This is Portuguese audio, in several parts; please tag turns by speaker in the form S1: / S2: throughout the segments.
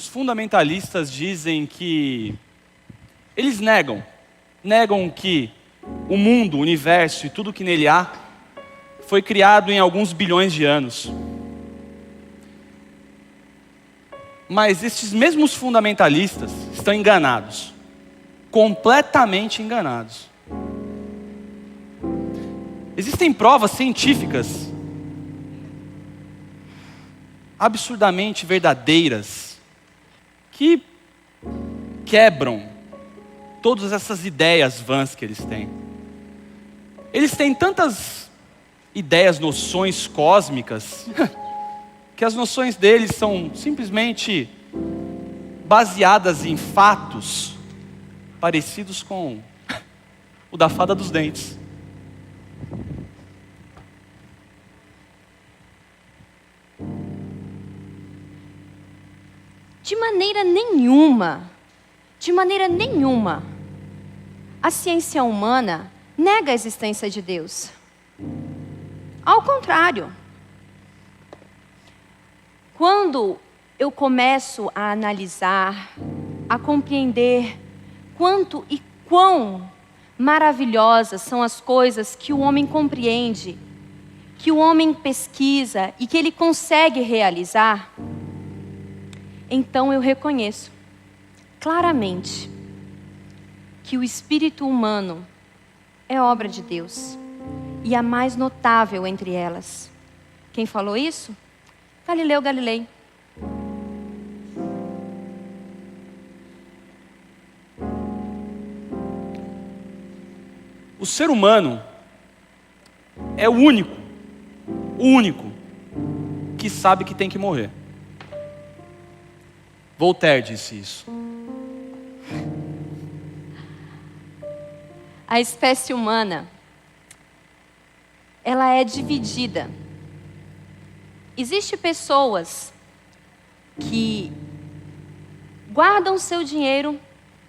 S1: os fundamentalistas dizem que eles negam que o mundo, o universo e tudo que nele há foi criado em alguns bilhões de anos. Mas esses mesmos fundamentalistas estão enganados, completamente enganados. Existem provas científicas absurdamente verdadeiras que quebram todas essas ideias vãs que eles têm. Eles têm tantas ideias, noções cósmicas, que as noções deles são simplesmente baseadas em fatos parecidos com o da fada dos dentes.
S2: De maneira nenhuma, a ciência humana nega a existência de Deus. Ao contrário. Quando eu começo a analisar, a compreender quanto e quão maravilhosas são as coisas que o homem compreende, que o homem pesquisa e que ele consegue realizar, então eu reconheço claramente que o espírito humano é obra de Deus e a mais notável entre elas. Quem falou isso? Galileu Galilei.
S1: O ser humano é o único que sabe que tem que morrer. Voltaire disse isso.
S2: A espécie humana, ela é dividida. Existem pessoas que guardam seu dinheiro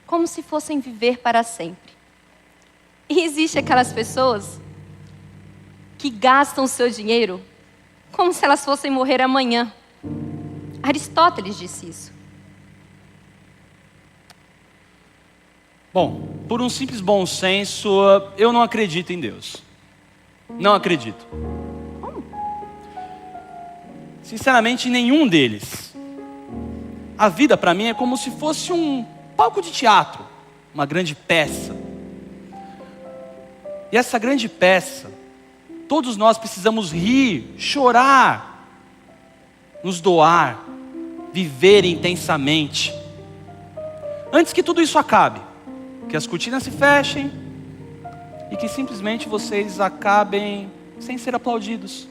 S2: como se fossem viver para sempre. E existem aquelas pessoas que gastam seu dinheiro como se elas fossem morrer amanhã. Aristóteles disse isso.
S1: Bom, por um simples bom senso, eu não acredito em Deus. Não acredito. Sinceramente, em nenhum deles. A vida para mim é como se fosse um palco de teatro, uma grande peça. E essa grande peça, todos nós precisamos rir, chorar, nos doar, viver intensamente. Antes que tudo isso acabe, que as cortinas se fechem e que simplesmente vocês acabem sem ser aplaudidos.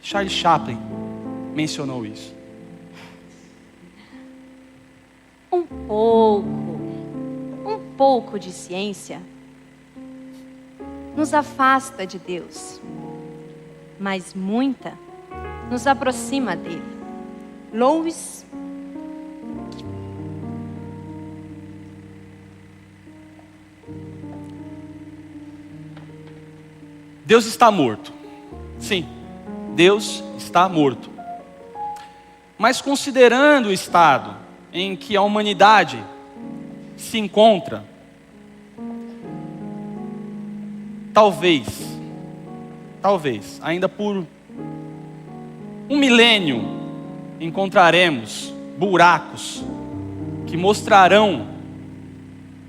S1: Charles Chaplin mencionou isso.
S2: Um pouco de ciência nos afasta de Deus, mas muita nos aproxima dele. Louis.
S1: Deus está morto. Sim, Deus está morto. Mas considerando o estado em que a humanidade se encontra, talvez, ainda por um milênio, encontraremos buracos que mostrarão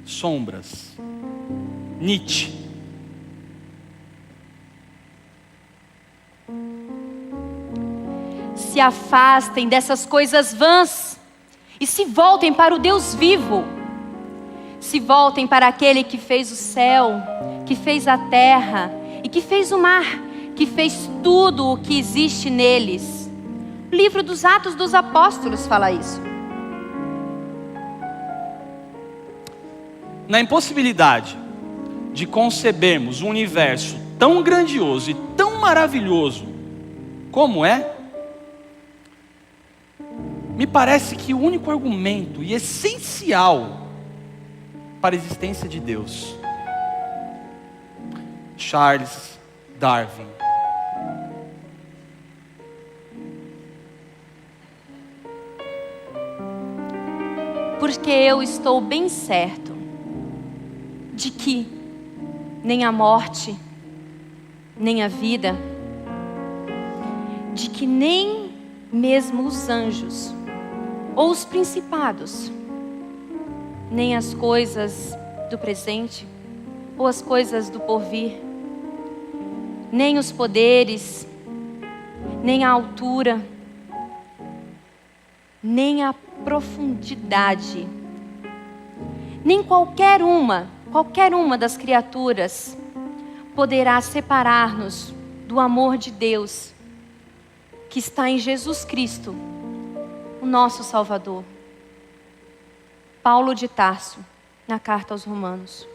S1: sombras. Nietzsche.
S2: Se afastem dessas coisas vãs e se voltem para o Deus vivo. Se voltem para aquele que fez o céu, que fez a terra e que fez o mar, que fez tudo o que existe neles. O livro dos Atos dos Apóstolos fala isso.
S1: Na impossibilidade de concebermos um universo tão grandioso e tão maravilhoso como é, me parece que o único argumento e essencial para a existência de Deus, Charles Darwin.
S2: porque eu estou bem certo de que nem a morte, nem a vida, de que nem mesmo os anjos ou os principados, nem as coisas do presente ou as coisas do porvir, nem os poderes, nem a altura, nem a profundidade, nem qualquer uma das criaturas poderá separar-nos do amor de Deus que está em Jesus Cristo, o nosso Salvador. Paulo de Tarso, na carta aos Romanos.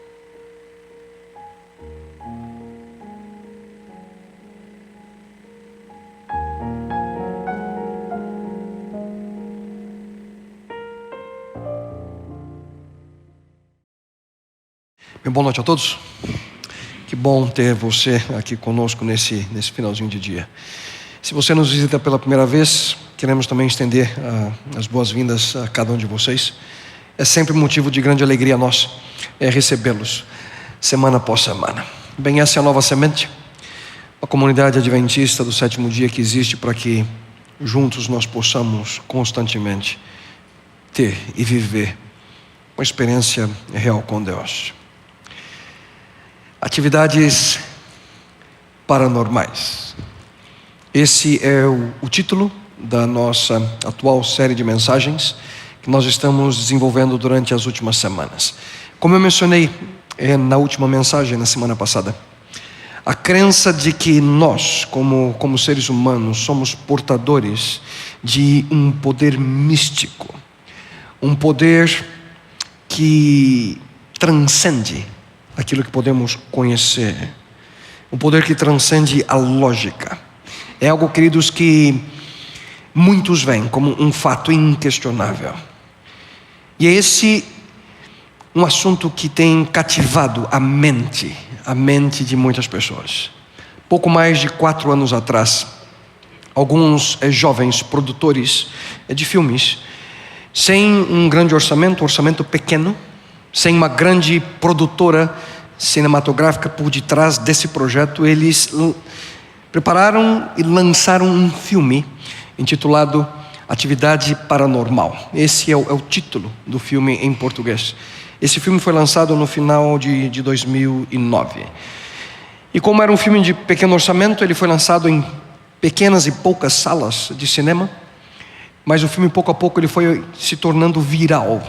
S3: Bem, boa noite a todos. Que bom ter você aqui conosco nesse finalzinho de dia. Se você nos visita pela primeira vez, queremos também estender as boas-vindas a cada um de vocês. É sempre um motivo de grande alegria nossa recebê-los semana após semana. Bem, essa é a Nova Semente, a comunidade adventista do sétimo dia que existe para que juntos nós possamos constantemente ter e viver uma experiência real com Deus. Atividades paranormais. Esse é o título da nossa atual série de mensagens que nós estamos desenvolvendo durante as últimas semanas. Como eu mencionei na última mensagem, na semana passada, a crença de que nós, como seres humanos, somos portadores de um poder místico, um poder que transcende aquilo que podemos conhecer, um poder que transcende a lógica. É algo, queridos, que muitos veem como um fato inquestionável. E é esse um assunto que tem cativado a mente de muitas pessoas. Pouco mais de 4 anos atrás, alguns jovens produtores de filmes, sem um grande orçamento pequeno, sem uma grande produtora cinematográfica por detrás desse projeto, eles prepararam e lançaram um filme intitulado Atividade Paranormal. Esse é o título do filme em português. Esse filme foi lançado no final de 2009. E como era um filme de pequeno orçamento, ele foi lançado em pequenas e poucas salas de cinema, mas o filme pouco a pouco ele foi se tornando viral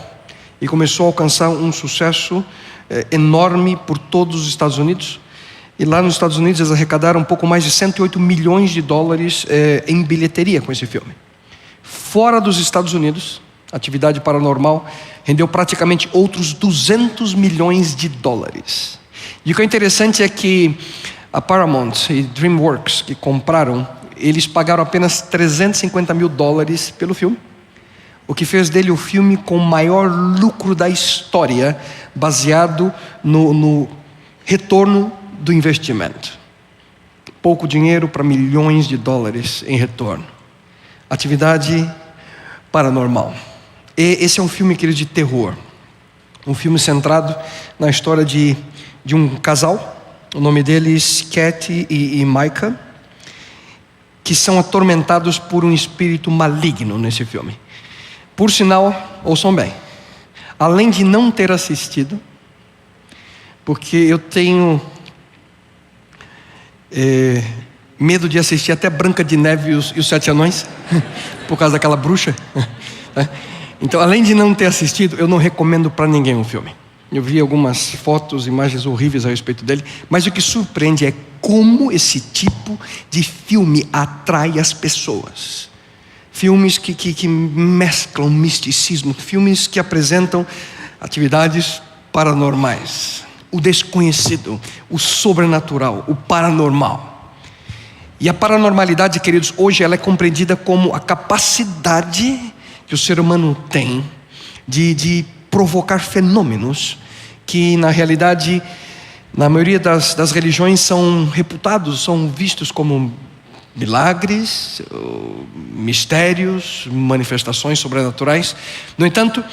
S3: e começou a alcançar um sucesso enorme por todos os Estados Unidos. E lá nos Estados Unidos eles arrecadaram um pouco mais de 108 milhões de dólares em bilheteria com esse filme. Fora dos Estados Unidos, Atividade Paranormal rendeu praticamente outros 200 milhões de dólares. E o que é interessante é que a Paramount e DreamWorks, que compraram, eles pagaram apenas 350 mil dólares pelo filme, o que fez dele o filme com o maior lucro da história, baseado no retorno do investimento. Pouco dinheiro para milhões de dólares em retorno. Atividade Paranormal. E esse é um filme, querido, de terror. Um filme centrado na história de um casal. O nome deles, Kathy e Micah, que são atormentados por um espírito maligno nesse filme. Por sinal, ouçam bem, além de não ter assistido, porque eu tenho medo de assistir até Branca de Neve e os Sete Anões, por causa daquela bruxa. Então, além de não ter assistido, eu não recomendo para ninguém o filme. Eu vi algumas fotos, imagens horríveis a respeito dele, mas o que surpreende é como esse tipo de filme atrai as pessoas. Filmes que mesclam misticismo, filmes que apresentam atividades paranormais, o desconhecido, o sobrenatural, o paranormal. E a paranormalidade, queridos, hoje ela é compreendida como a capacidade que o ser humano tem de provocar fenômenos que, na realidade, na maioria das religiões são vistos como milagres, mistérios, manifestações sobrenaturais. No entanto,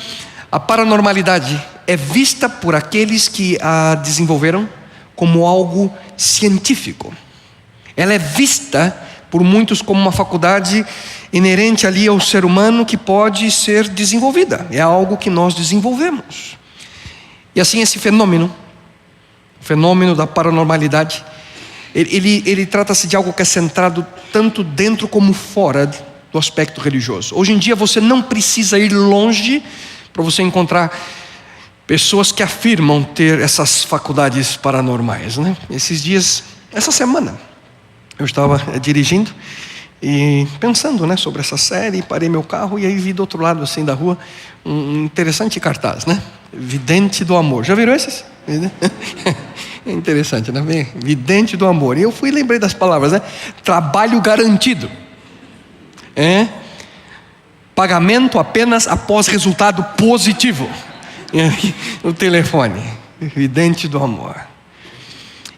S3: A paranormalidade é vista por aqueles que a desenvolveram como algo científico. Ela é vista por muitos como uma faculdade inerente ali ao ser humano que pode ser desenvolvida. É algo que nós desenvolvemos. E assim esse fenômeno, o fenômeno da paranormalidade, ele trata-se de algo que é centrado tanto dentro como fora do aspecto religioso. Hoje em dia você não precisa ir longe para você encontrar pessoas que afirmam ter essas faculdades paranormais, né? Esses dias, essa semana, eu estava dirigindo e pensando, né, sobre essa série, parei meu carro e aí vi do outro lado assim da rua um interessante cartaz, né? Vidente do amor. Já viram esses? É interessante, né? Vidente do amor. E eu fui e lembrei das palavras, né? Trabalho garantido. Pagamento apenas após resultado positivo. O telefone. Vidente do amor.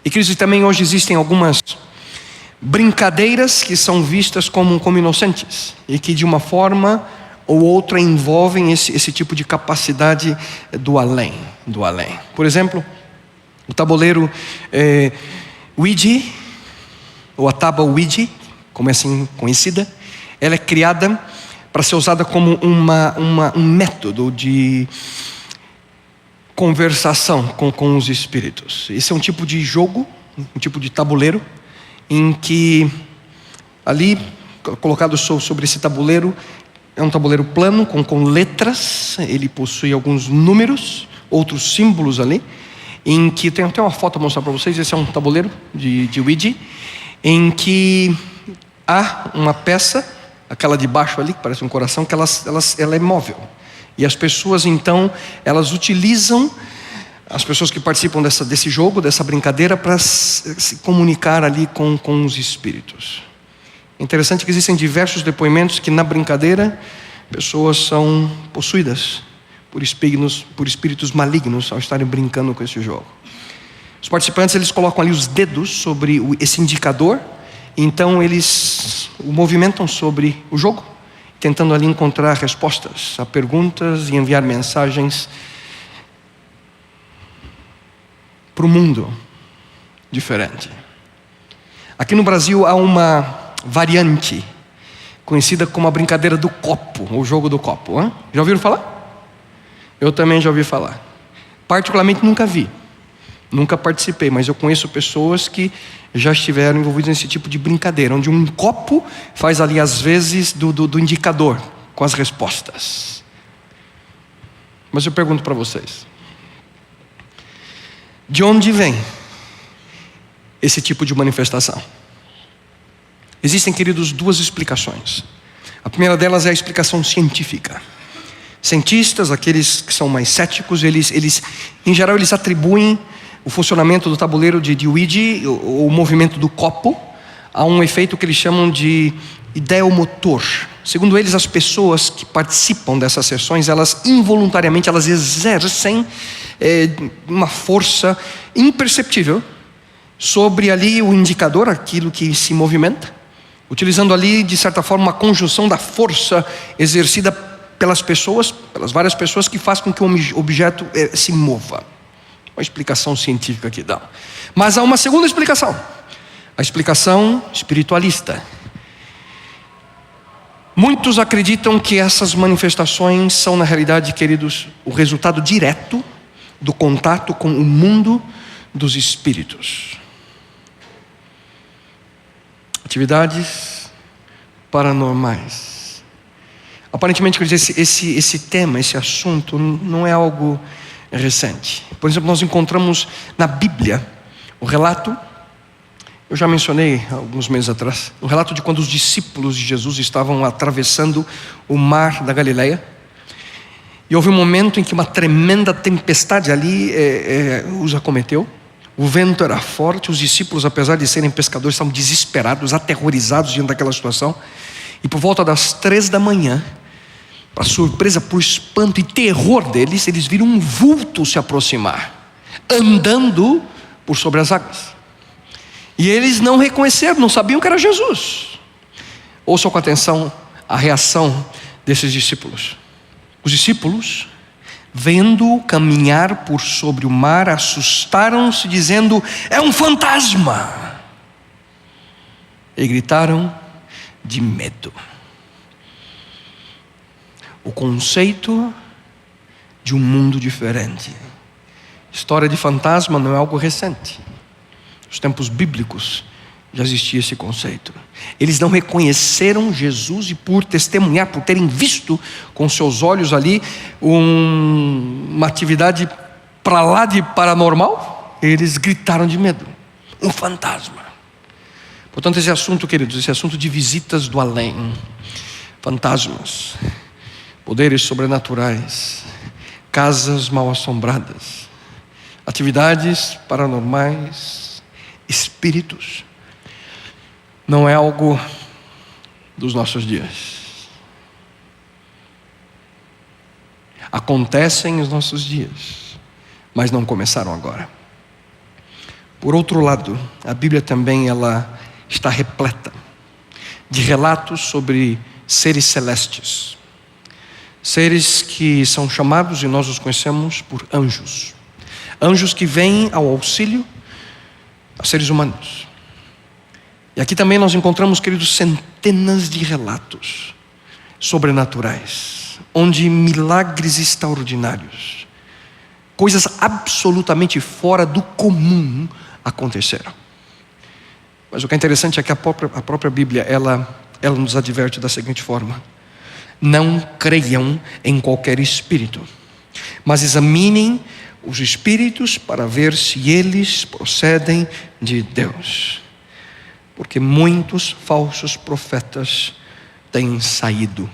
S3: E queridos, também hoje existem algumas brincadeiras que são vistas como inocentes e que de uma forma ou outra envolvem esse tipo de capacidade do além. Por exemplo, o tabuleiro Ouija, ou a tábua Ouija, como é assim conhecida, ela é criada para ser usada como um método de conversação com os espíritos. Esse é um tipo de jogo, um tipo de tabuleiro, em que ali, colocado sobre esse tabuleiro, é um tabuleiro plano com letras, ele possui alguns números, outros símbolos ali, em que tem até uma foto a mostrar para vocês. Esse é um tabuleiro de Ouija, em que há uma peça, aquela de baixo ali, que parece um coração, que ela é móvel. E as pessoas então, elas utilizam, as pessoas que participam desse jogo, dessa brincadeira, para se comunicar ali com os espíritos. É interessante que existem diversos depoimentos que na brincadeira, pessoas são possuídas por espíritos malignos ao estarem brincando com esse jogo. Os participantes, eles colocam ali os dedos sobre esse indicador, então eles o movimentam sobre o jogo, tentando ali encontrar respostas a perguntas e enviar mensagens para o mundo diferente. Aqui no Brasil há uma variante conhecida como a brincadeira do copo, o jogo do copo. Já ouviram falar? Eu também já ouvi falar. Particularmente nunca vi, nunca participei, mas eu conheço pessoas que já estiveram envolvidas nesse tipo de brincadeira, onde um copo faz ali às vezes do indicador com as respostas. Mas eu pergunto para vocês, de onde vem esse tipo de manifestação? Existem, queridos, duas explicações. A primeira delas é a explicação científica. Cientistas, aqueles que são mais céticos, eles em geral, eles atribuem o funcionamento do tabuleiro de Ouija, o movimento do copo, a um efeito que eles chamam de ideomotor. Segundo eles, as pessoas que participam dessas sessões, elas involuntariamente, elas exercem uma força imperceptível sobre ali o indicador, aquilo que se movimenta, utilizando ali, de certa forma, uma conjunção da força exercida pelas pessoas, pelas várias pessoas, que faz com que o objeto se mova. Uma explicação científica que dá. Mas há uma segunda explicação, a explicação espiritualista. Muitos acreditam que essas manifestações são, na realidade, queridos, o resultado direto do contato com o mundo dos espíritos. Atividades paranormais. Aparentemente, esse tema, esse assunto não é algo recente. Por exemplo, nós encontramos na Bíblia o relato, eu já mencionei alguns meses atrás, o relato de quando os discípulos de Jesus estavam atravessando o mar da Galileia, e houve um momento em que uma tremenda tempestade ali os acometeu. O vento era forte, os discípulos, apesar de serem pescadores, estavam desesperados, aterrorizados diante daquela situação. E por volta das 3 da manhã, para surpresa, por espanto e terror deles, eles viram um vulto se aproximar, andando por sobre as águas. E eles não reconheceram, não sabiam que era Jesus. Ouçam com atenção a reação desses discípulos. Os discípulos vendo-o caminhar por sobre o mar, assustaram-se, dizendo: é um fantasma! E gritaram de medo. O conceito de um mundo diferente. História de fantasma não é algo recente. Nos tempos bíblicos já existia esse conceito. Eles não reconheceram Jesus, e por testemunhar, por terem visto com seus olhos ali uma atividade para lá de paranormal, eles gritaram de medo. Um fantasma. Portanto, esse assunto, queridos, esse assunto de visitas do além, fantasmas, poderes sobrenaturais, casas mal assombradas, atividades paranormais, espíritos, não é algo dos nossos dias. Acontecem nos nossos dias, mas não começaram agora. Por outro lado, a Bíblia também ela está repleta de relatos sobre seres celestes. Seres que são chamados, e nós os conhecemos, por anjos. Anjos que vêm ao auxílio a seres humanos. E aqui também nós encontramos, queridos, centenas de relatos sobrenaturais, onde milagres extraordinários, coisas absolutamente fora do comum aconteceram. Mas o que é interessante é que a própria Bíblia, ela nos adverte da seguinte forma: não creiam em qualquer espírito, mas examinem os espíritos para ver se eles procedem de Deus. Porque muitos falsos profetas têm saído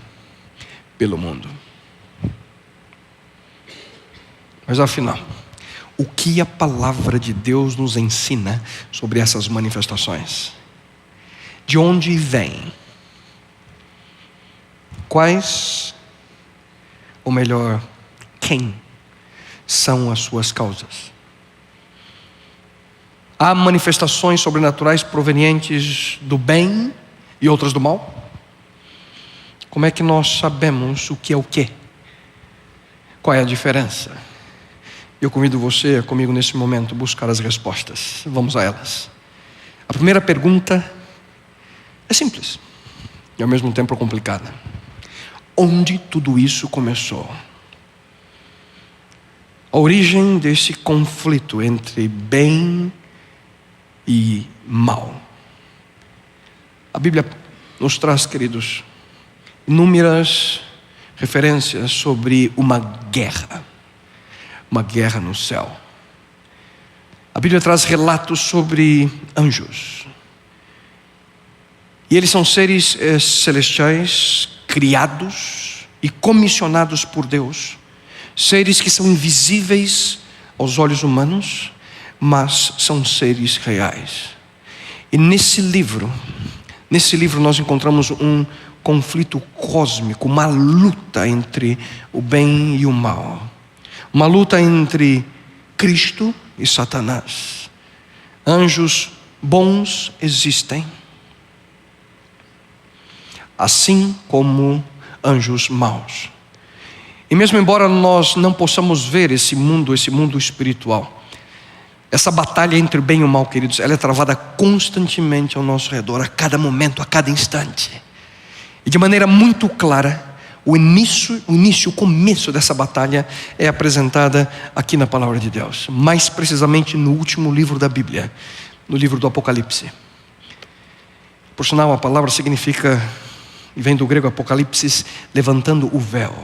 S3: pelo mundo. Mas afinal, o que a palavra de Deus nos ensina sobre essas manifestações? De onde vêm? Quais, ou melhor, quem são as suas causas? Há manifestações sobrenaturais provenientes do bem e outras do mal? Como é que nós sabemos o que é o quê? Qual é a diferença? Eu convido você, comigo nesse momento, buscar as respostas. Vamos a elas. A primeira pergunta é simples e ao mesmo tempo complicada. Onde tudo isso começou? A origem desse conflito entre bem e mal. A Bíblia nos traz, queridos, inúmeras referências sobre uma guerra no céu. A Bíblia traz relatos sobre anjos. E eles são seres celestiais, criados e comissionados por Deus. Seres que são invisíveis aos olhos humanos, mas são seres reais. E nesse livro nós encontramos um conflito cósmico, uma luta entre o bem e o mal. Uma luta entre Cristo e Satanás. Anjos bons existem, assim como anjos maus. E mesmo embora nós não possamos ver esse mundo espiritual, essa batalha entre o bem e o mal, queridos, ela é travada constantemente ao nosso redor, a cada momento, a cada instante. E de maneira muito clara, o começo dessa batalha é apresentada aqui na palavra de Deus. Mais precisamente no último livro da Bíblia, no livro do Apocalipse. Por sinal, a palavra significa, e vem do grego Apocalipse, levantando o véu.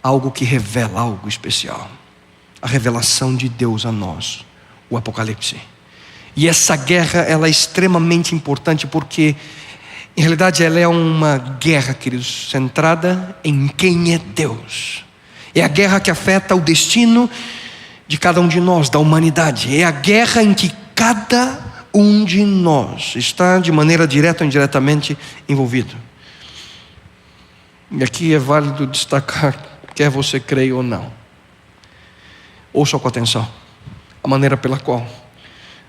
S3: Algo que revela algo especial. A revelação de Deus a nós, o Apocalipse. E essa guerra, ela é extremamente importante porque, em realidade, ela é uma guerra, queridos, centrada em quem é Deus. É a guerra que afeta o destino de cada um de nós, da humanidade. É a guerra em que cada um de nós está de maneira direta ou indiretamente envolvido. E aqui é válido destacar, quer você creia ou não. Ouça com atenção a maneira pela qual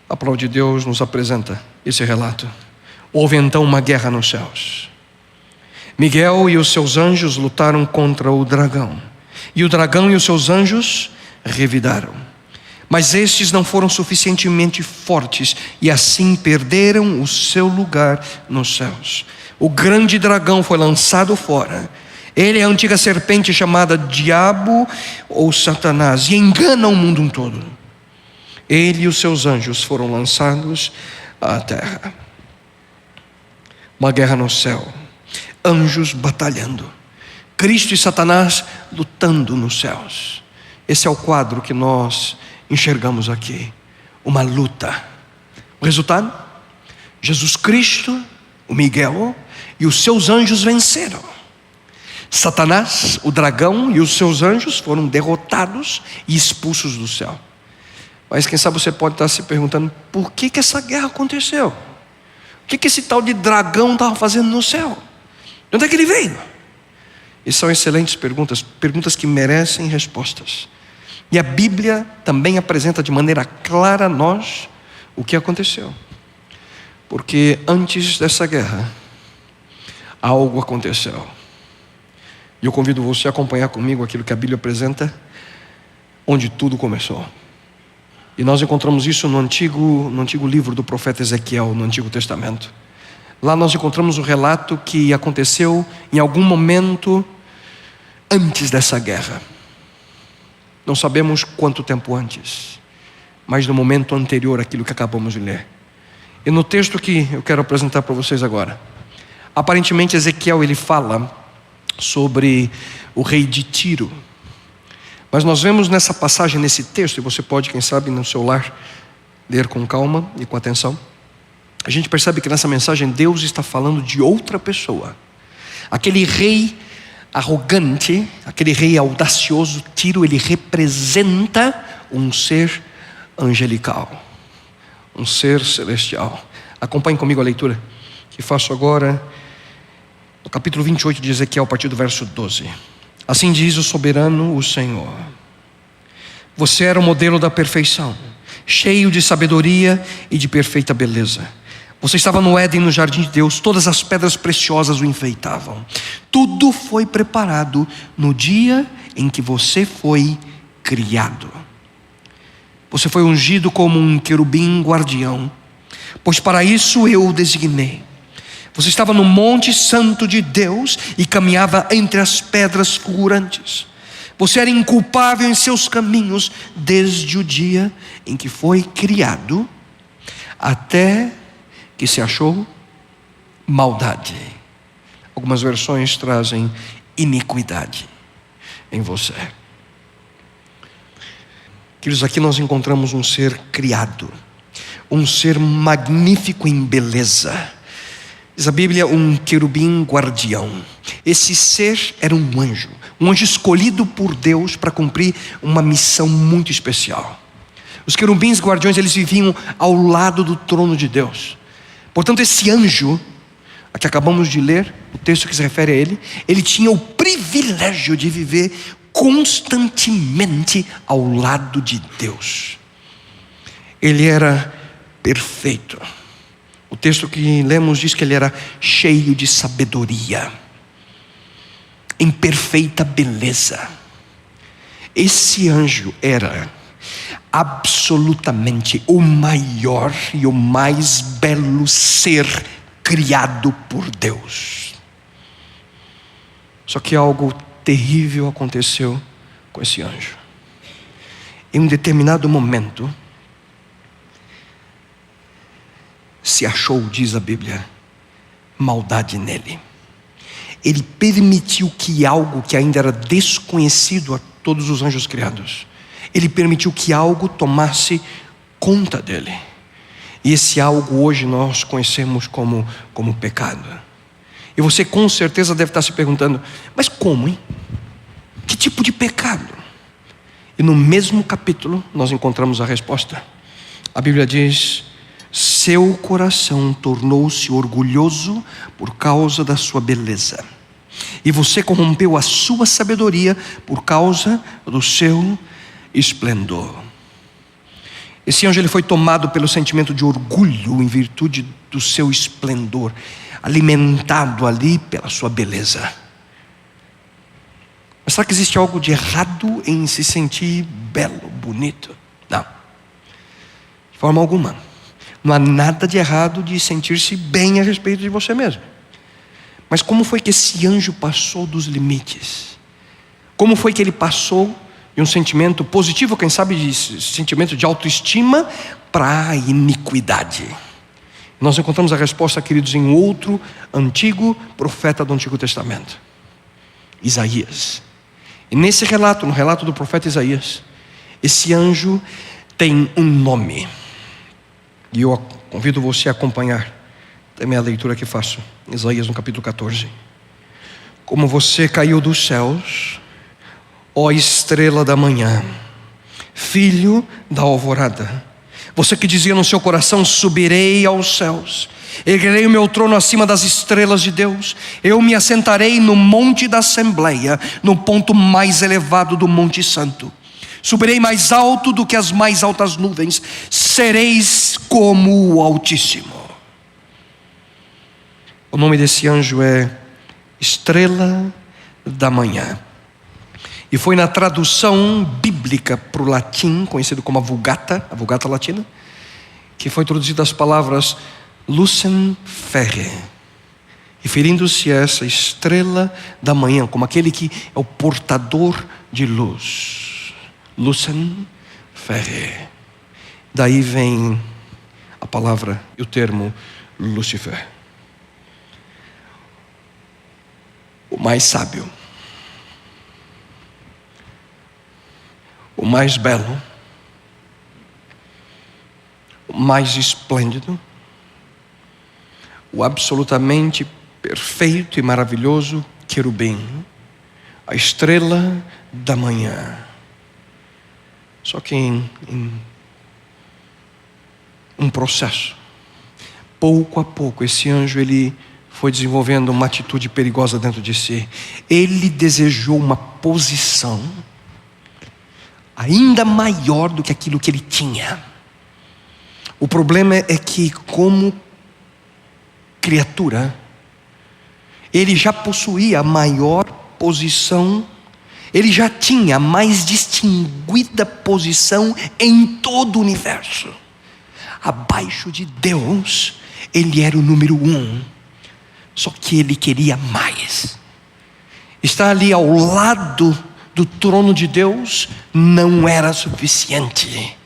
S3: a palavra de Deus nos apresenta esse relato. Houve então uma guerra nos céus. Miguel e os seus anjos lutaram contra o dragão, e o dragão e os seus anjos revidaram. Mas estes não foram suficientemente fortes, e assim perderam o seu lugar nos céus. O grande dragão foi lançado fora. Ele é a antiga serpente chamada Diabo ou Satanás, e engana o mundo todo. Ele e os seus anjos foram lançados à terra. Uma guerra no céu, anjos batalhando, Cristo e Satanás lutando nos céus. Esse é o quadro que nós enxergamos aqui, uma luta. O resultado? Jesus Cristo, o Miguel e os seus anjos venceram. Satanás, o dragão e os seus anjos foram derrotados e expulsos do céu. Mas quem sabe você pode estar se perguntando, por que essa guerra aconteceu? O que esse tal de dragão estava fazendo no céu? De onde é que ele veio? E são excelentes perguntas, perguntas que merecem respostas. E a Bíblia também apresenta de maneira clara a nós o que aconteceu. Porque antes dessa guerra, algo aconteceu. E eu convido você a acompanhar comigo aquilo que a Bíblia apresenta, onde tudo começou. E nós encontramos isso no antigo livro do profeta Ezequiel, no Antigo Testamento. Lá nós encontramos o relato que aconteceu em algum momento antes dessa guerra. Não sabemos quanto tempo antes, mas no momento anterior àquilo que acabamos de ler. E no texto que eu quero apresentar para vocês agora, aparentemente Ezequiel ele fala sobre o rei de Tiro. Mas nós vemos nessa passagem, nesse texto, e você pode, quem sabe, no seu lar, ler com calma e com atenção. A gente percebe que nessa mensagem Deus está falando de outra pessoa. Aquele rei arrogante, aquele rei audacioso, Tiro, ele representa um ser angelical, um ser celestial. Acompanhe comigo a leitura que faço agora, no capítulo 28 de Ezequiel, a partir do verso 12. Assim diz o soberano, o Senhor: você era o modelo da perfeição, cheio de sabedoria e de perfeita beleza. Você estava no Éden, no jardim de Deus. Todas as pedras preciosas o enfeitavam. Tudo foi preparado no dia em que você foi criado. Você foi ungido como um querubim guardião, pois para isso eu o designei. Você estava no monte santo de Deus e caminhava entre as pedras fulgurantes. Você era inculpável em seus caminhos desde o dia em que foi criado até que se achou maldade. Algumas versões trazem iniquidade em você. Queridos, aqui nós encontramos um ser criado, um ser magnífico em beleza. Diz a Bíblia, um querubim guardião. Esse ser era um anjo escolhido por Deus para cumprir uma missão muito especial. Os querubins guardiões, eles viviam ao lado do trono de Deus. Portanto, esse anjo, a que acabamos de ler, o texto que se refere a ele tinha o privilégio de viver constantemente ao lado de Deus. Ele era perfeito. O texto que lemos diz que ele era cheio de sabedoria, em perfeita beleza. Esse anjo era absolutamente o maior e o mais belo ser criado por Deus. Só que algo terrível aconteceu com esse anjo. Em um determinado momento, se achou, diz a Bíblia, maldade nele. Ele permitiu que algo que ainda era desconhecido a todos os anjos criados, ele permitiu que algo tomasse conta dele. E esse algo hoje nós conhecemos como pecado. E você com certeza deve estar se perguntando, mas como, hein? Que tipo de pecado? E no mesmo capítulo nós encontramos a resposta. A Bíblia diz: seu coração tornou-se orgulhoso por causa da sua beleza, e você corrompeu a sua sabedoria por causa do seu esplendor. Esse anjo ele foi tomado pelo sentimento de orgulho em virtude do seu esplendor. alimentado ali pela sua beleza. Mas será que existe algo de errado em se sentir belo, bonito? Não, de forma alguma. Não há nada de errado de sentir-se bem a respeito de você mesmo. Mas como foi que esse anjo passou dos limites? Como foi que ele passou de um sentimento positivo, quem sabe de sentimento de autoestima, para a iniquidade? Nós encontramos a resposta, queridos, em outro antigo profeta do Antigo Testamento, Isaías. E nesse relato, no relato do profeta Isaías, esse anjo tem um nome. E eu convido você a acompanhar também a leitura que faço, Isaías no capítulo 14. Como você caiu dos céus, ó estrela da manhã, filho da alvorada. Você que dizia no seu coração: subirei aos céus, erguerei o meu trono acima das estrelas de Deus. Eu me assentarei no monte da Assembleia, no ponto mais elevado do Monte Santo. Subirei mais alto do que as mais altas nuvens. Sereis como o Altíssimo. O nome desse anjo é Estrela da Manhã. E foi na tradução bíblica para o latim, conhecido como a Vulgata latina, que foi traduzida as palavras Lucem Ferre, referindo-se a essa estrela da manhã, como aquele que é o portador de luz. Lucem Ferre. Daí vem a palavra e o termo Lúcifer. O mais sábio, o mais belo, o mais esplêndido, o absolutamente perfeito e maravilhoso querubim, a estrela da manhã. Só que em um processo, pouco a pouco, esse anjo ele foi desenvolvendo uma atitude perigosa dentro de si. Ele desejou uma posição ainda maior do que aquilo que ele tinha. O problema é que, como criatura, ele já possuía a maior posição, ele já tinha a mais distinguida posição em todo o universo. Abaixo de Deus, ele era o número 1. Só que ele queria mais. Estar ali ao lado do trono de Deus não era suficiente.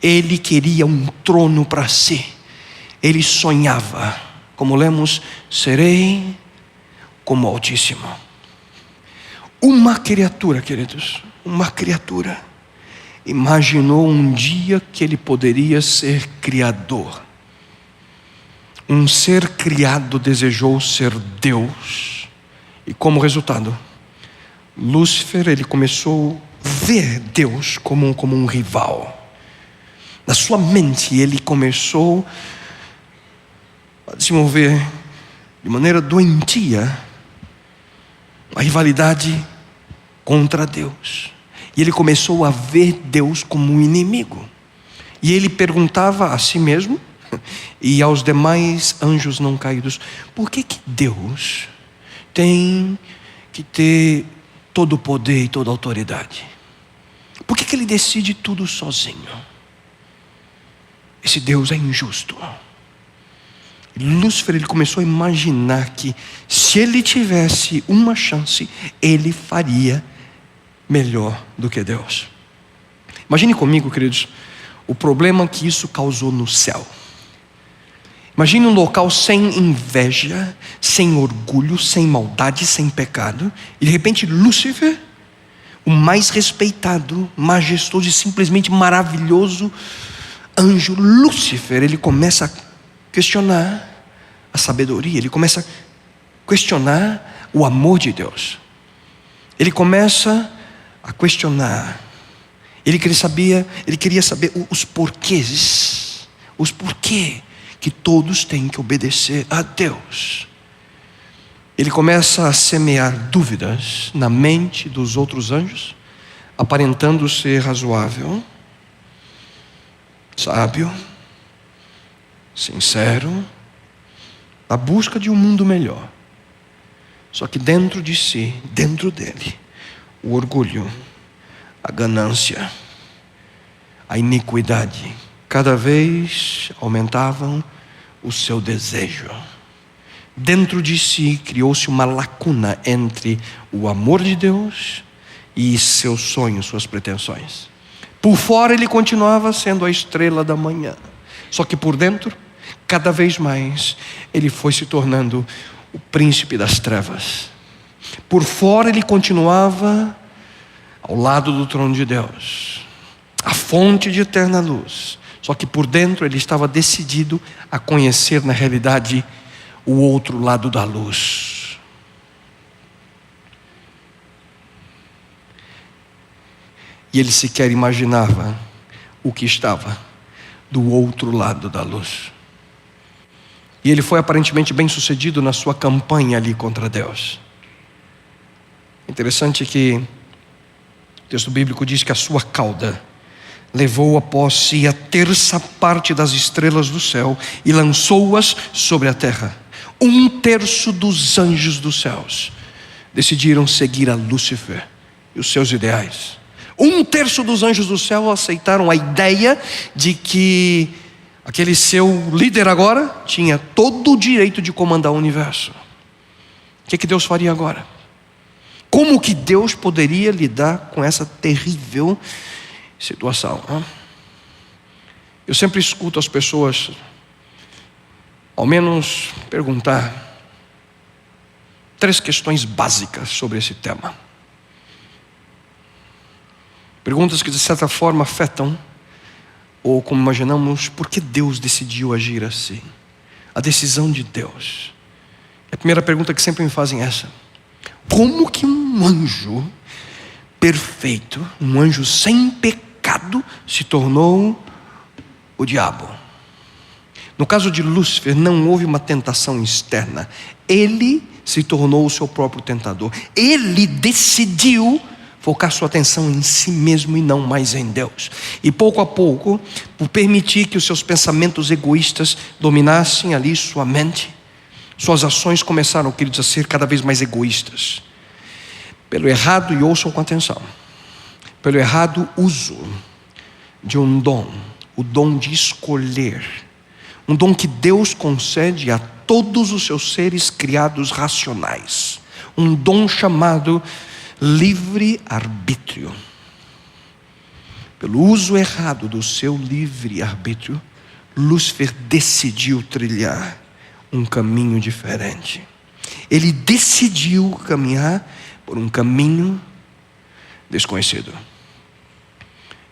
S3: Ele queria um trono para si. Ele sonhava, como lemos, serei como o Altíssimo. Uma criatura, queridos, uma criatura imaginou um dia que ele poderia ser criador. Um ser criado desejou ser Deus. E como resultado, Lúcifer, ele começou a ver Deus como um rival. Na sua mente ele começou a desenvolver de maneira doentia a rivalidade contra Deus. E ele começou a ver Deus como um inimigo. E ele perguntava a si mesmo e aos demais anjos não caídos: por que Deus tem que ter todo o poder e toda a autoridade? Por que ele decide tudo sozinho? Esse Deus é injusto. Lúcifer, ele começou a imaginar que se ele tivesse uma chance, ele faria melhor do que Deus. Imagine comigo, queridos, o problema que isso causou no céu. Imagine um local sem inveja, sem orgulho, sem maldade, sem pecado. E de repente Lúcifer, o mais respeitado, majestoso e simplesmente maravilhoso anjo Lúcifer, ele começa a questionar a sabedoria. Ele começa a questionar o amor de Deus. Ele começa a questionar. Ele queria saber os porquês. Os porquê que todos têm que obedecer a Deus. Ele começa a semear dúvidas na mente dos outros anjos, aparentando ser razoável, sábio, sincero, na busca de um mundo melhor. Só que dentro de si, dentro dele, o orgulho, a ganância, a iniquidade, cada vez aumentavam o seu desejo. Dentro de si criou-se uma lacuna entre o amor de Deus e seus sonhos, suas pretensões. Por fora ele continuava sendo a estrela da manhã, só que por dentro, cada vez mais, ele foi se tornando o príncipe das trevas. Por fora ele continuava ao lado do trono de Deus, a fonte de eterna luz. Só que por dentro ele estava decidido a conhecer na realidade o outro lado da luz. E ele sequer imaginava o que estava do outro lado da luz. E ele foi aparentemente bem sucedido na sua campanha ali contra Deus. Interessante que o texto bíblico diz que a sua cauda levou após si a terça parte das estrelas do céu e lançou-as sobre a terra. 1/3 dos anjos dos céus decidiram seguir a Lúcifer e os seus ideais. 1/3 dos anjos do céu aceitaram a ideia de que aquele seu líder agora tinha todo o direito de comandar o universo. O que Deus faria agora? Como que Deus poderia lidar com essa terrível situação? Eu sempre escuto as pessoas, ao menos, perguntar 3 questões básicas sobre esse tema. Perguntas que de certa forma afetam, ou como imaginamos, por que Deus decidiu agir assim? A decisão de Deus. A primeira pergunta que sempre me fazem é essa: como que um anjo perfeito, um anjo sem pecado, se tornou o diabo? No caso de Lúcifer, não houve uma tentação externa. Ele se tornou o seu próprio tentador. Ele decidiu focar sua atenção em si mesmo e não mais em Deus. E pouco a pouco, por permitir que os seus pensamentos egoístas dominassem ali sua mente, suas ações começaram, queridos, a ser cada vez mais egoístas. Pelo errado, e ouçam com atenção, pelo errado uso de um dom, o dom de escolher, um dom que Deus concede a todos os seus seres criados racionais, um dom chamado livre-arbítrio. Pelo uso errado do seu livre-arbítrio, Lúcifer decidiu trilhar um caminho diferente. Ele decidiu caminhar por um caminho desconhecido.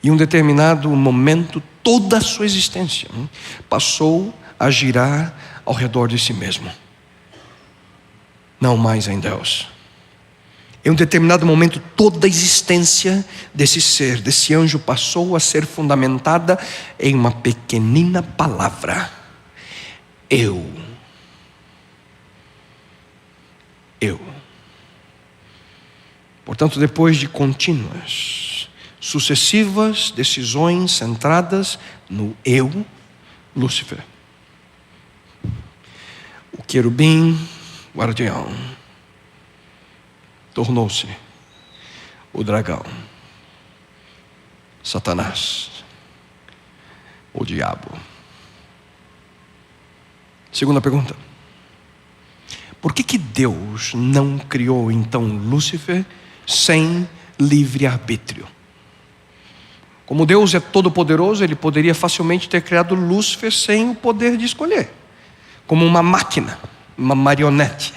S3: Em um determinado momento, toda a sua existência passou a girar ao redor de si mesmo, não mais em Deus. Em um determinado momento, toda a existência desse ser, desse anjo, passou a ser fundamentada em uma pequenina palavra: eu. Portanto, depois de contínuas, sucessivas decisões centradas no eu, Lúcifer, o querubim guardião, tornou-se o dragão, Satanás, o diabo. Segunda pergunta: por que Deus não criou então Lúcifer sem livre-arbítrio? Como Deus é todo-poderoso, Ele poderia facilmente ter criado Lúcifer sem o poder de escolher, como uma máquina, uma marionete.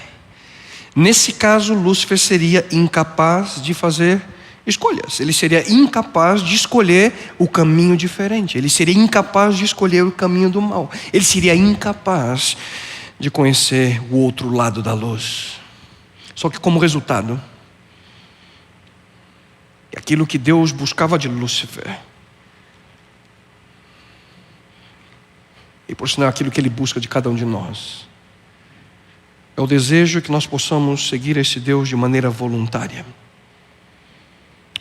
S3: Nesse caso, Lúcifer seria incapaz de fazer escolhas. Ele seria incapaz de escolher o caminho diferente. Ele seria incapaz de escolher o caminho do mal. Ele seria incapaz de conhecer o outro lado da luz. Só que como resultado, aquilo que Deus buscava de Lúcifer, e por sinal aquilo que Ele busca de cada um de nós, é o desejo que nós possamos seguir esse Deus de maneira voluntária.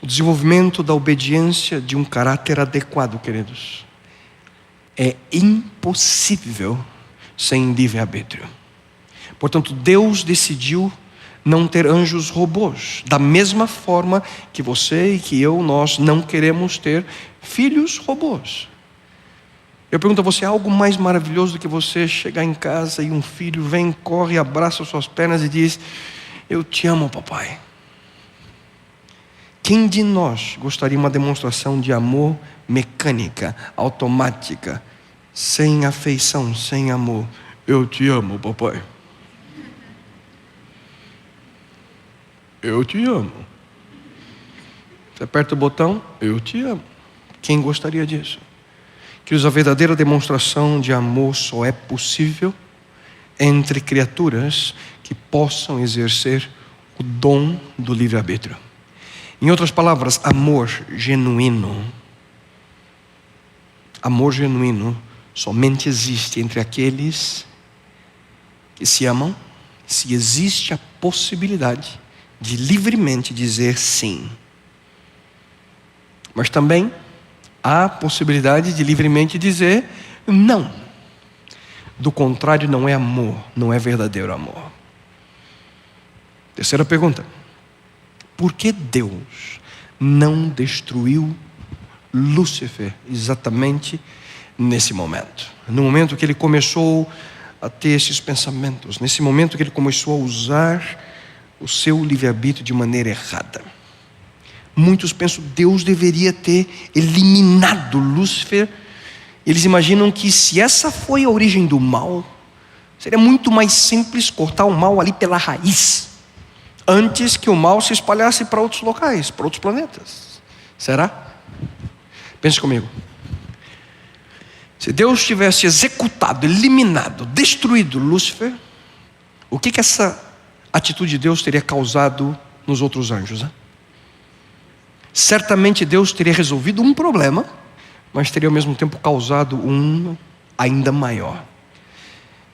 S3: O desenvolvimento da obediência de um caráter adequado, queridos, é impossível sem livre-arbítrio. Portanto, Deus decidiu não ter anjos robôs, da mesma forma que você e que eu, nós não queremos ter filhos robôs. Eu pergunto a você, há algo mais maravilhoso do que você chegar em casa e um filho vem, corre, abraça suas pernas e diz: eu te amo, papai. Quem de nós gostaria de uma demonstração de amor mecânica, automática, sem afeição, sem amor? Eu te amo, papai. Eu te amo. Você aperta o botão, eu te amo. Quem gostaria disso? Queridos, a verdadeira demonstração de amor só é possível entre criaturas que possam exercer o dom do livre-arbítrio. Em outras palavras, amor genuíno somente existe entre aqueles que se amam, se existe a possibilidade de livremente dizer sim. Mas também há a possibilidade de livremente dizer não. Do contrário, não é amor, não é verdadeiro amor. Terceira pergunta: por que Deus não destruiu Lúcifer exatamente nesse momento? No momento que ele começou a ter esses pensamentos, nesse momento que ele começou a usar o seu livre-arbítrio de maneira errada. Muitos pensam que Deus deveria ter eliminado Lúcifer. Eles imaginam que se essa foi a origem do mal, seria muito mais simples cortar o mal ali pela raiz, antes que o mal se espalhasse para outros locais, para outros planetas. Será? Pense comigo. Se Deus tivesse executado, eliminado, destruído Lúcifer, o que essa atitude de Deus teria causado nos outros anjos? Hein? Certamente Deus teria resolvido um problema, mas teria ao mesmo tempo causado um ainda maior.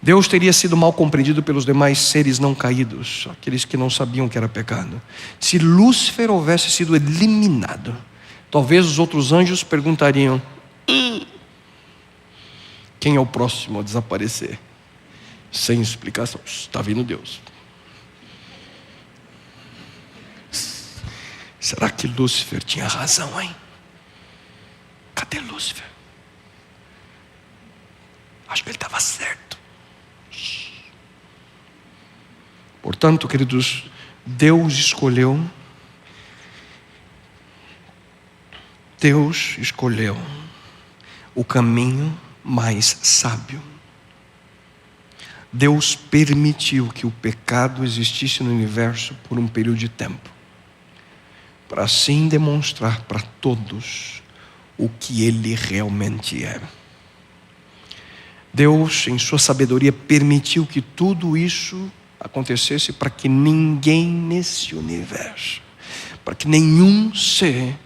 S3: Deus teria sido mal compreendido pelos demais seres não caídos, aqueles que não sabiam que era pecado. Se Lúcifer houvesse sido eliminado, talvez os outros anjos perguntariam: quem é o próximo a desaparecer? Sem explicação. Está vindo Deus. Será que Lúcifer tinha razão, hein? Cadê Lúcifer? Acho que ele estava certo. Portanto, queridos, Deus escolheu o caminho mais sábio. Deus permitiu que o pecado existisse no universo por um período de tempo, para assim demonstrar para todos o que Ele realmente é. Deus, em sua sabedoria, permitiu que tudo isso acontecesse para que ninguém nesse universo, para que nenhum ser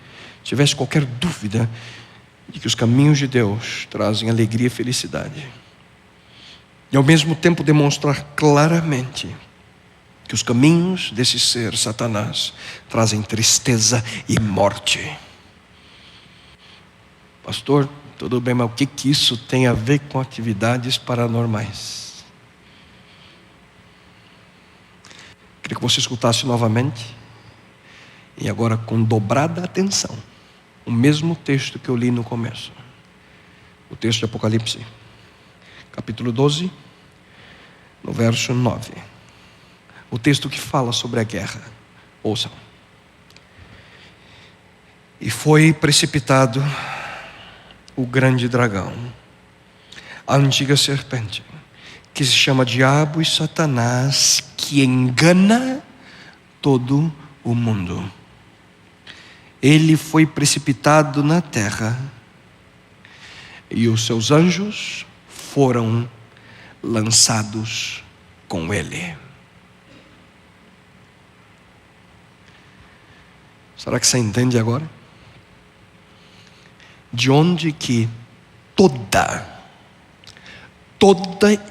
S3: tivesse qualquer dúvida de que os caminhos de Deus trazem alegria e felicidade. E ao mesmo tempo demonstrar claramente que os caminhos desse ser, Satanás, trazem tristeza e morte. Pastor, tudo bem, mas o que isso tem a ver com atividades paranormais? Queria que você escutasse novamente, e agora com dobrada atenção, o mesmo texto que eu li no começo. O texto de Apocalipse, capítulo 12, no verso 9. O texto que fala sobre a guerra. Ouçam. E foi precipitado o grande dragão, a antiga serpente, que se chama Diabo e Satanás, que engana todo o mundo. Ele foi precipitado na terra, e os seus anjos foram lançados com ele. Será que você entende agora? De onde que toda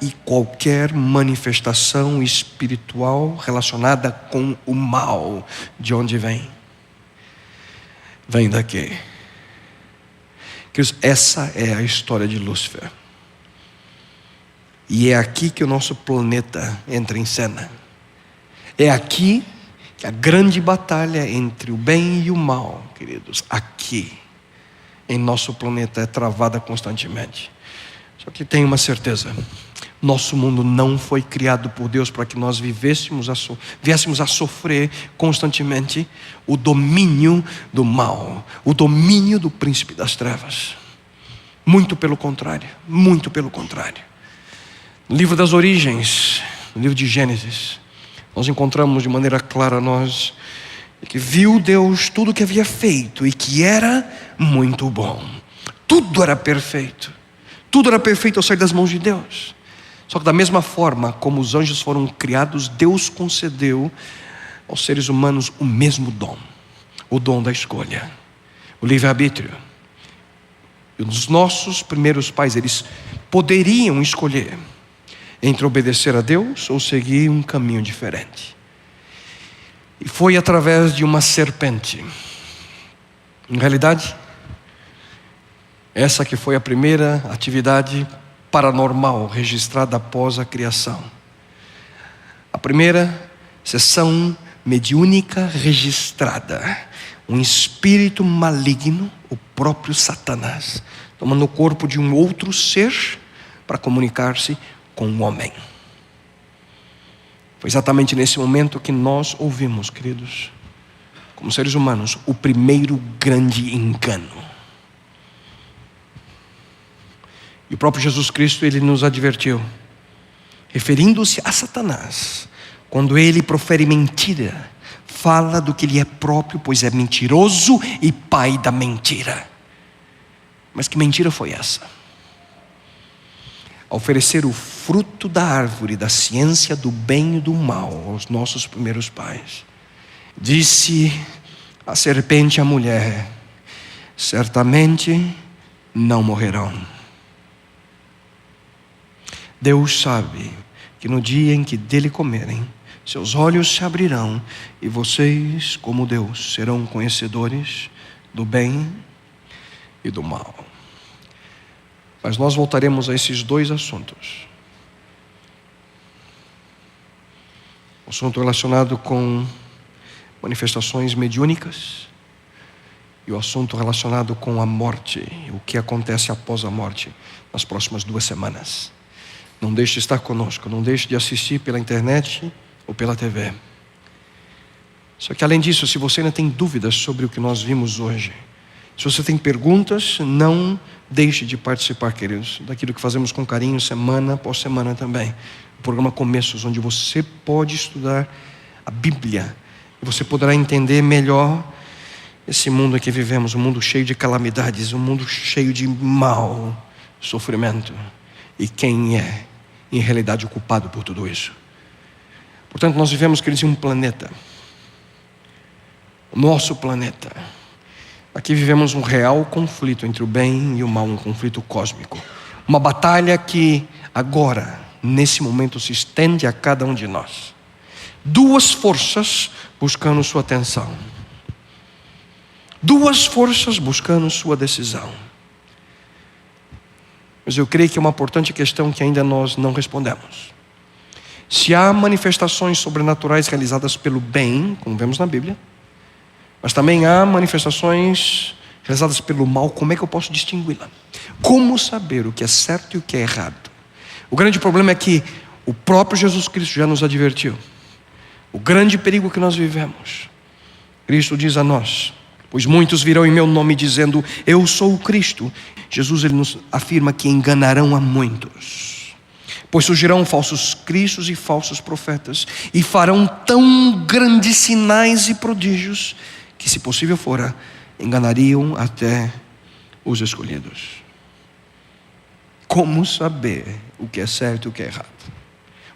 S3: e qualquer manifestação espiritual relacionada com o mal, de onde vem? Vem daqui. Essa é a história de Lúcifer. E é aqui que o nosso planeta entra em cena. É aqui que a grande batalha entre o bem e o mal, queridos, aqui em nosso planeta é travada constantemente. Só que tenho uma certeza: nosso mundo não foi criado por Deus para que nós viéssemos a sofrer constantemente o domínio do mal, o domínio do príncipe das trevas. Muito pelo contrário, muito pelo contrário. No livro das origens, no livro de Gênesis, nós encontramos de maneira clara que viu Deus tudo o que havia feito e que era muito bom. Tudo era perfeito. Tudo era perfeito ao sair das mãos de Deus. Só que da mesma forma como os anjos foram criados, Deus concedeu aos seres humanos o mesmo dom. O dom da escolha, o livre-arbítrio. E os nossos primeiros pais, eles poderiam escolher entre obedecer a Deus ou seguir um caminho diferente. E foi através de uma serpente. Em realidade, essa que foi a primeira atividade paranormal registrada após a criação. A primeira sessão mediúnica registrada. Um espírito maligno, o próprio Satanás, tomando o corpo de um outro ser para comunicar-se com o homem. Foi exatamente nesse momento que nós ouvimos, queridos, como seres humanos, o primeiro grande engano. E o próprio Jesus Cristo, ele nos advertiu, referindo-se a Satanás, quando ele profere mentira, fala do que ele é próprio, pois é mentiroso e pai da mentira. Mas que mentira foi essa? A oferecer o fruto da árvore da ciência do bem e do mal aos nossos primeiros pais. Disse a serpente à mulher: certamente não morrerão. Deus sabe que no dia em que dele comerem, seus olhos se abrirão e vocês, como Deus, serão conhecedores do bem e do mal. Mas nós voltaremos a esses dois assuntos. O assunto relacionado com manifestações mediúnicas e o assunto relacionado com a morte, o que acontece após a morte, nas próximas 2 semanas. Não deixe de estar conosco, não deixe de assistir pela internet ou pela TV. Só que além disso, se você ainda tem dúvidas sobre o que nós vimos hoje, se você tem perguntas, não deixe de participar, queridos, daquilo que fazemos com carinho, semana após semana também. O programa Começos, onde você pode estudar a Bíblia e você poderá entender melhor esse mundo em que vivemos, um mundo cheio de calamidades, um mundo cheio de mal, sofrimento. E quem é, em realidade, o culpado por tudo isso? Portanto, nós vivemos, queridos, em um planeta. O nosso planeta. Aqui vivemos um real conflito entre o bem e o mal, um conflito cósmico. Uma batalha que agora, nesse momento, se estende a cada um de nós. 2 forças buscando sua atenção. 2 forças buscando sua decisão. Mas eu creio que é uma importante questão que ainda nós não respondemos. Se há manifestações sobrenaturais realizadas pelo bem, como vemos na Bíblia, mas também há manifestações realizadas pelo mal, como é que eu posso distingui-la? Como saber o que é certo e o que é errado? O grande problema é que o próprio Jesus Cristo já nos advertiu. O grande perigo que nós vivemos. Cristo diz a nós: pois muitos virão em meu nome dizendo, eu sou o Cristo. Jesus, ele nos afirma que enganarão a muitos. Pois surgirão falsos cristos e falsos profetas, e farão tão grandes sinais e prodígios, que se possível fora, enganariam até os escolhidos. Como saber o que é certo e o que é errado?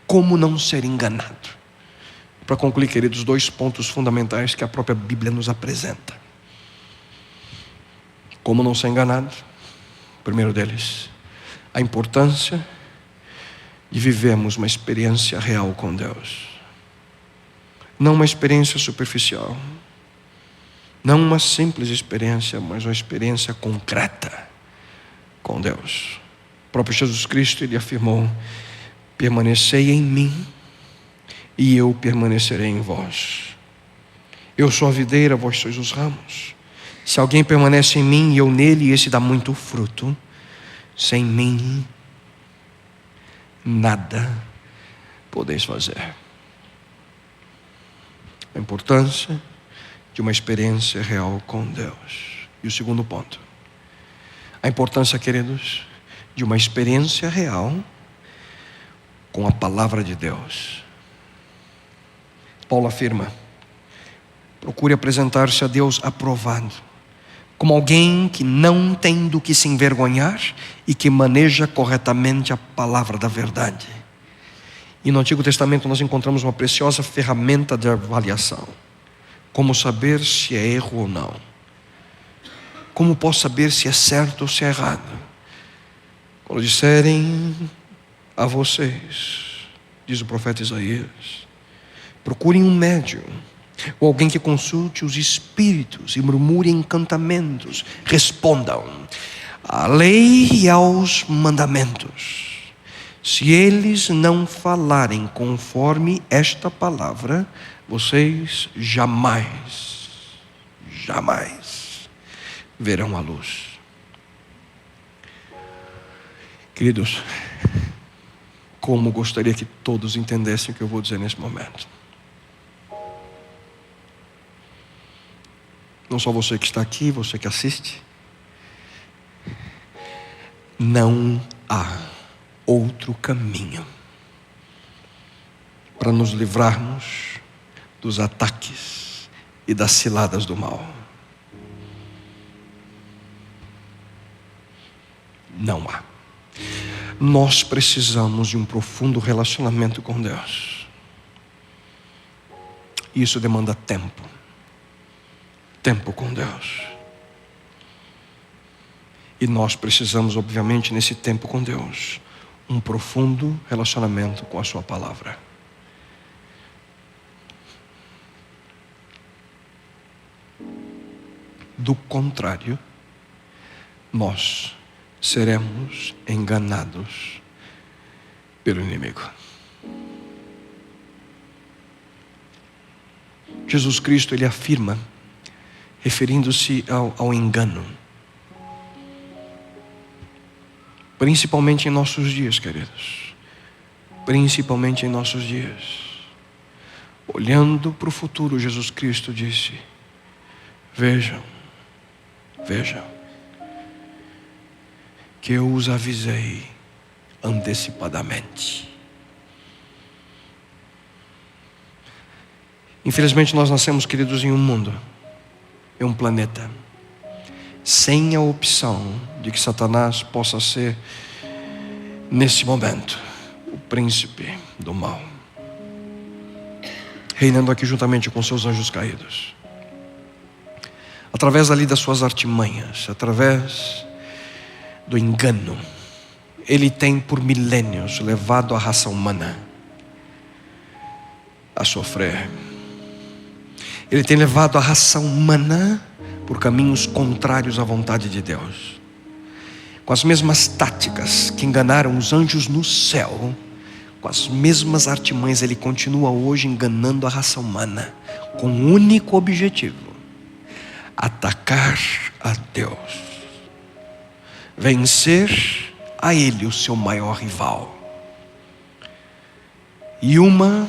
S3: Como não ser enganado? Para concluir, queridos, 2 pontos fundamentais que a própria Bíblia nos apresenta. Como não ser enganado? O primeiro deles, a importância de vivermos uma experiência real com Deus. Não uma experiência superficial. Não uma simples experiência, mas uma experiência concreta com Deus. O próprio Jesus Cristo, ele afirmou: permanecei em mim e eu permanecerei em vós. Eu sou a videira, vós sois os ramos. Se alguém permanece em mim e eu nele, esse dá muito fruto. Sem mim, nada podeis fazer. A importância de uma experiência real com Deus. E o segundo ponto, a importância, queridos, de uma experiência real com a palavra de Deus. Paulo afirma: procure apresentar-se a Deus aprovado, como alguém que não tem do que se envergonhar e que maneja corretamente a palavra da verdade. E no Antigo Testamento nós encontramos uma preciosa ferramenta de avaliação. Como saber se é erro ou não? Como posso saber se é certo ou se é errado? Quando disserem a vocês, diz o profeta Isaías, procurem um médium, ou alguém que consulte os espíritos e murmure encantamentos, respondam à lei e aos mandamentos. Se eles não falarem conforme esta palavra, vocês jamais verão a luz. Queridos, como gostaria que todos entendessem o que eu vou dizer nesse momento. Não só você que está aqui, você que assiste. Não há outro caminho para nos livrarmos dos ataques e das ciladas do mal. Não há. Nós precisamos de um profundo relacionamento com Deus. Isso demanda tempo. Tempo com Deus. E nós precisamos, obviamente, nesse tempo com Deus, um profundo relacionamento com a sua palavra. Do contrário, nós seremos enganados pelo inimigo. Jesus Cristo, ele afirma, referindo-se ao engano, principalmente em nossos dias, queridos, principalmente em nossos dias. Olhando para o futuro, Jesus Cristo disse: vejam, que eu os avisei antecipadamente. Infelizmente nós nascemos, queridos, em um mundo, em um planeta, sem a opção de que Satanás possa ser, nesse momento, o príncipe do mal, reinando aqui juntamente com seus anjos caídos, através ali das suas artimanhas, através do engano. Ele tem por milênios levado a raça humana a sofrer. Ele tem levado a raça humana por caminhos contrários à vontade de Deus, com as mesmas táticas que enganaram os anjos no céu. Com as mesmas artimanhas ele continua hoje enganando a raça humana, com um único objetivo: atacar a Deus, vencer a ele, o seu maior rival. E uma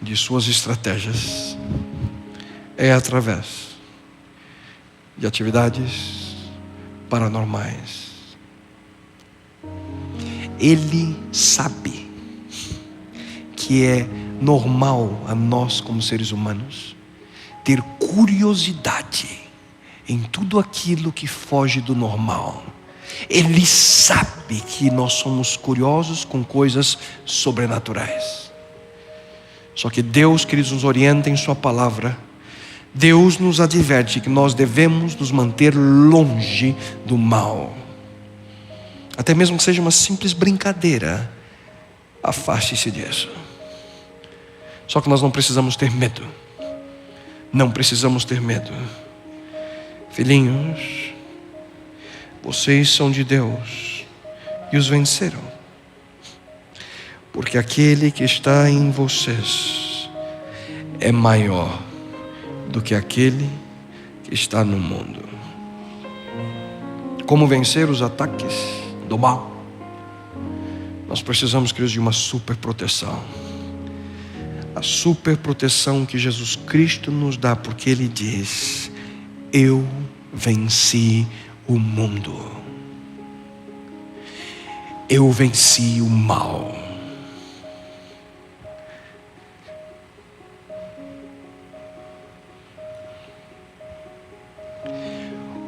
S3: de suas estratégias é através de atividades paranormais. Ele sabe que é normal a nós, como seres humanos, ter curiosidade em tudo aquilo que foge do normal. Ele sabe que nós somos curiosos com coisas sobrenaturais. Só que Deus, queridos, nos orienta em sua palavra. Deus nos adverte que nós devemos nos manter longe do mal. Até mesmo que seja uma simples brincadeira, afaste-se disso. Só que nós não precisamos ter medo. Não precisamos ter medo. Filhinhos, vocês são de Deus e os venceram. Porque aquele que está em vocês é maior do que aquele que está no mundo. Como vencer os ataques do mal? Nós precisamos, queridos, de uma super proteção. A super proteção que Jesus Cristo nos dá, porque Ele diz: eu venci o mundo. Eu venci o mal.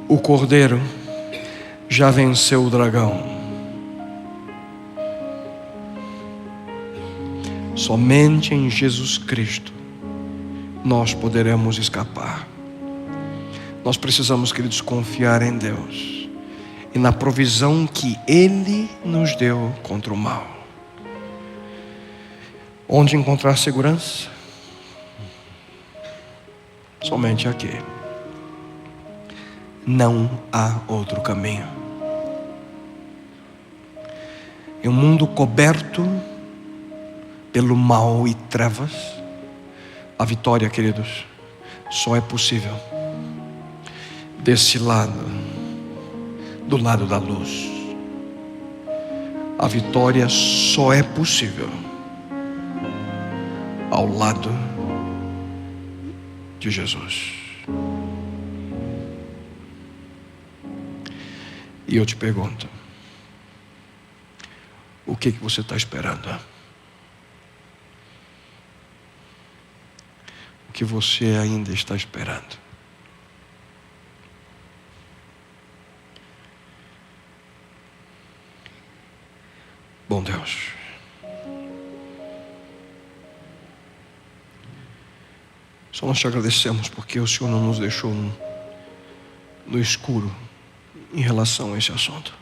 S3: O Cordeiro já venceu o dragão. Somente em Jesus Cristo nós poderemos escapar. Nós precisamos, queridos, confiar em Deus e na provisão que Ele nos deu contra o mal. Onde encontrar segurança? Somente aqui. Não há outro caminho. Em um mundo coberto pelo mal e trevas, a vitória, queridos, só é possível desse lado, do lado da luz. A vitória só é possível ao lado de Jesus. E eu te pergunto, o que você está esperando? O que você ainda está esperando? Bom Deus, só nós te agradecemos porque o Senhor não nos deixou no escuro em relação a esse assunto.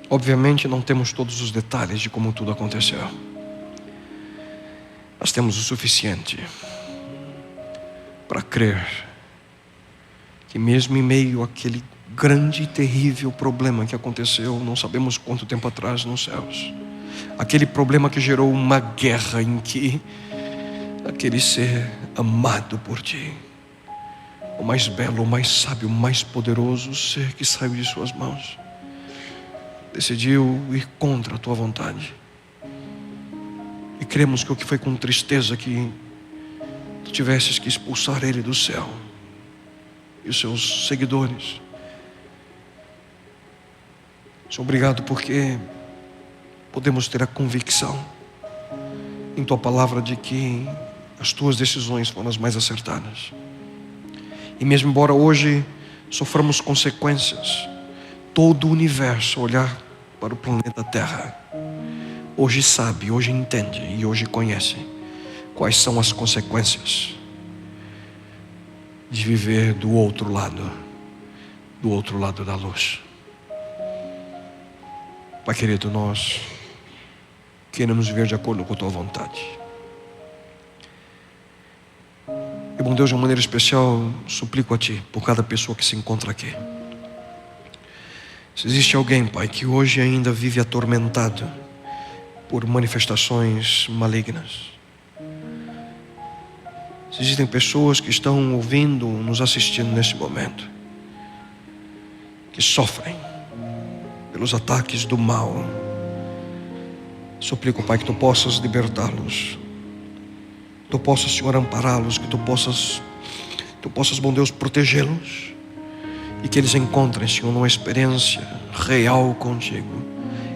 S3: Obviamente não temos todos os detalhes de como tudo aconteceu. Nós temos o suficiente para crer que mesmo em meio àquele grande e terrível problema que aconteceu, não sabemos quanto tempo atrás nos céus, aquele problema que gerou uma guerra em que aquele ser amado por ti, o mais belo, o mais sábio, o mais poderoso ser que saiu de suas mãos, decidiu ir contra a tua vontade. E cremos que o que foi com tristeza que tu tivesses que expulsar ele do céu e os seus seguidores. Senhor, obrigado porque podemos ter a convicção em tua palavra de que as tuas decisões foram as mais acertadas. E mesmo embora hoje soframos consequências, todo o universo olhar para o planeta Terra hoje sabe, hoje entende e hoje conhece quais são as consequências de viver do outro lado da luz. Pai querido, nós queremos viver de acordo com a tua vontade. E bom Deus, de uma maneira especial, suplico a ti por cada pessoa que se encontra aqui. Se existe alguém, Pai, que hoje ainda vive atormentado por manifestações malignas, se existem pessoas que estão ouvindo, nos assistindo nesse momento, que sofrem pelos ataques do mal, suplico, Pai, que tu possas libertá-los, que tu possas, Senhor, ampará-los, que tu possas, bom Deus, protegê-los, e que eles encontrem, Senhor, uma experiência real contigo,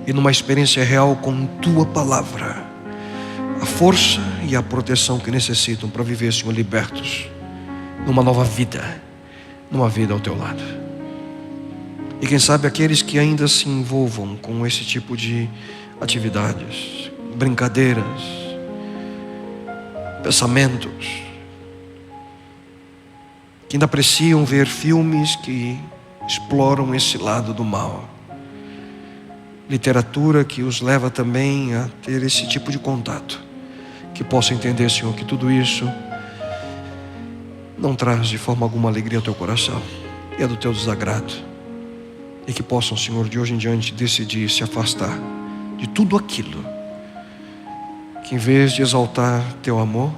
S3: e numa experiência real com tua palavra, a força e a proteção que necessitam para viver, Senhor, libertos numa nova vida, numa vida ao teu lado. E quem sabe aqueles que ainda se envolvam com esse tipo de atividades, brincadeiras, pensamentos, que ainda apreciam ver filmes que exploram esse lado do mal, literatura que os leva também a ter esse tipo de contato, que possam entender, Senhor, que tudo isso não traz de forma alguma alegria ao teu coração e é do teu desagrado. e que possam, Senhor, de hoje em diante decidir se afastar de tudo aquilo que, em vez de exaltar teu amor,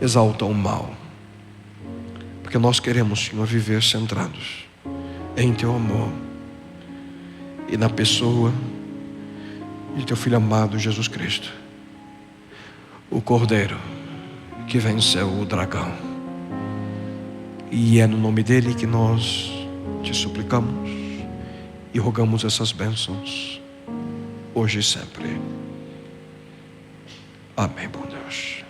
S3: exalta o mal. Porque nós queremos, Senhor, viver centrados em teu amor e na pessoa de teu Filho amado Jesus Cristo, o Cordeiro que venceu o dragão. E é no nome dele que nós te suplicamos e rogamos essas bênçãos hoje e sempre. Amém, bom Deus.